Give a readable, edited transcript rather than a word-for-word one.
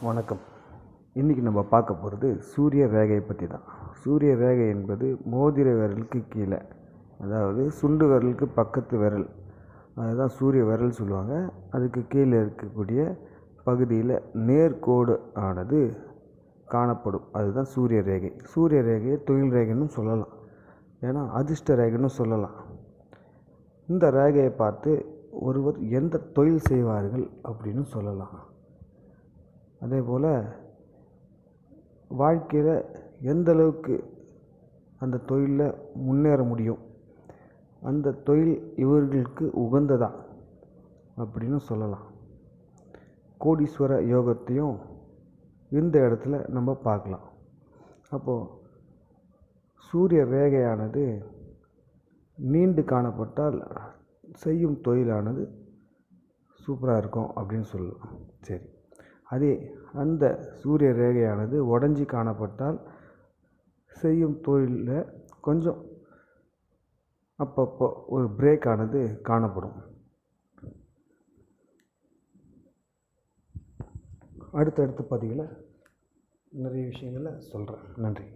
வணக்கம். இன்றைக்கி நம்ம பார்க்க போகிறது சூரிய ரேகையை பற்றி தான். சூரிய ரேகை என்பது மோதிர விரலுக்கு கீழே, அதாவது சுண்டு விரலுக்கு பக்கத்து விரல், அதுதான் சூரிய விரல் சொல்லுவாங்க. அதுக்கு கீழே இருக்கக்கூடிய பகுதியில் நேர்கோடு ஆனது காணப்படும். அதுதான் சூரிய ரேகை. சூரிய ரேகையை தொழில் ரேகைன்னு சொல்லலாம், ஏன்னா அதிர்ஷ்ட ரேகைன்னு சொல்லலாம். இந்த ரேகையை பார்த்து ஒருவர் எந்த தொழில் செய்வார்கள் அப்படின்னு சொல்லலாம். அதே போல் வாழ்க்கையில் எந்த அளவுக்கு அந்த தொழிலில் முன்னேற முடியும், அந்த தொழில் இவர்களுக்கு உகந்ததா அப்படின்னு சொல்லலாம். கோடீஸ்வர யோகத்தையும் இந்த இடத்துல நம்ம பார்க்கலாம். அப்போது சூரிய ரேகையானது நீண்டு காணப்பட்டால் செய்யும் தொழிலானது சூப்பராக இருக்கும் அப்படின்னு சொல்லலாம். சரி, அதே அந்த சூரிய ரேகையானது உடஞ்சி காணப்பட்டால் செய்யும் தொழிலில் கொஞ்சம் அப்பப்போ ஒரு பிரேக் ஆனது காணப்படும். அடுத்தடுத்த பதிவில் நிறைய விஷயங்களை சொல்கிறேன். நன்றி.